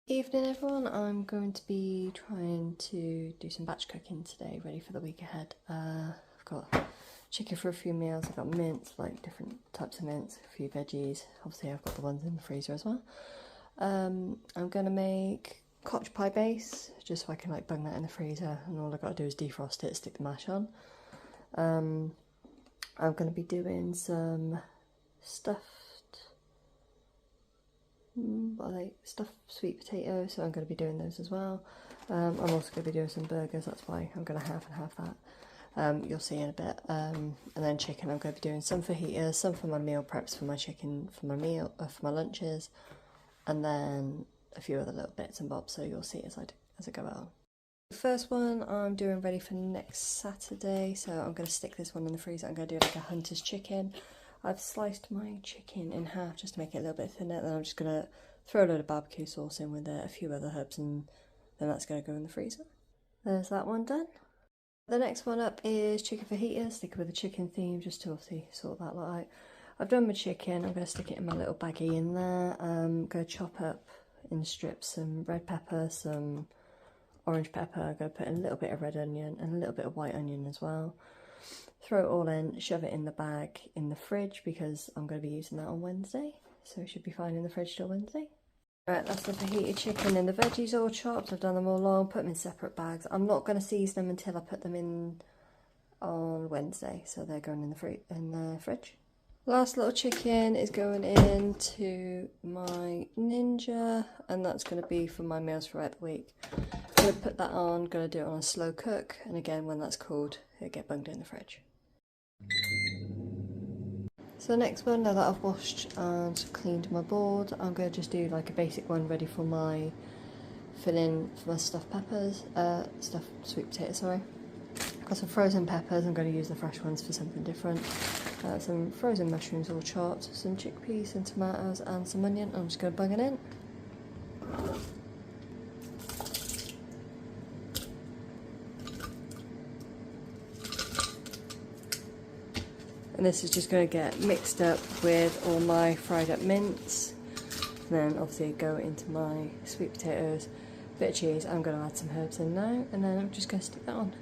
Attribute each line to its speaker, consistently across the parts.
Speaker 1: Evening everyone, I'm going to be trying to do some batch cooking today, ready for the week ahead. I've got chicken for a few meals, I've got mince, like different types of mince, a few veggies, obviously I've got the ones in the freezer as well. I'm going to make cottage pie base, just so I can like bung that in the freezer, and all I've got to do is defrost it, stick the mash on. I'm going to be doing some stuffed stuffed sweet potatoes, so I'm going to be doing those as well. I'm also going to be doing some burgers, that's why I'm going to half and half that. You'll see in a bit. And then chicken, I'm going to be doing some fajitas, some for my meal preps for my chicken, for my for my lunches, and then a few other little bits and bobs, so you'll see as I go out. The first one I'm doing ready for next Saturday, so I'm going to stick this one in the freezer. I'm going to do like a hunter's chicken. I've sliced my chicken in half just to make it a little bit thinner, then I'm just going to throw a load of barbecue sauce in with it, a few other herbs, and then that's going to go in the freezer. There's that one done. The next one up is chicken fajitas, sticking with the chicken theme, just to obviously sort that lot out. I've done my chicken, I'm going to stick it in my little baggie in there. I'm going to chop up in strips some red pepper, some orange pepper. I'm going to put in a little bit of red onion and a little bit of white onion as well. Throw it all in, shove it in the bag in the fridge because I'm going to be using that on Wednesday, so it should be fine in the fridge till Wednesday. Right, that's the fajita chicken and the veggies all chopped. I've done them all long, put them in separate bags. I'm not going to season them until I put them in on Wednesday, so they're going in the fridge. Last little chicken is going into my Ninja, and that's going to be for my meals throughout the week. I'm going to put that on, going to do it on a slow cook, and again when that's cooled, it'll get bunged in the fridge. So the next one, now that I've washed and cleaned my board, I'm going to just do like a basic one ready for my filling for my stuffed sweet potatoes, sorry. I've got some frozen peppers, I'm going to use the fresh ones for something different. Some frozen mushrooms all chopped, some chickpeas, some tomatoes and some onion. I'm just going to bung it in. And this is just going to get mixed up with all my fried up mince. And then obviously go into my sweet potatoes, bit of cheese. I'm going to add some herbs in now, and then I'm just going to stick that on.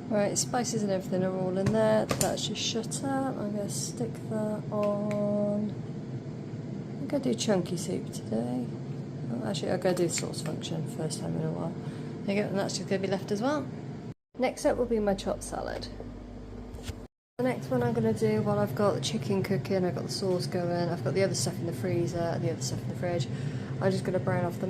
Speaker 1: Right, spices and everything are all in there. That's just shut up. I'm going to stick that on. I'm going to do chunky soup today. Oh, actually, I'm going to do sauce function first time in a while. There you go, and that's just going to be left as well. Next up will be my chopped salad. The next one I'm going to do, while I've got the chicken cooking, I've got the sauce going, I've got the other stuff in the freezer and the other stuff in the fridge, I'm just going to brown off the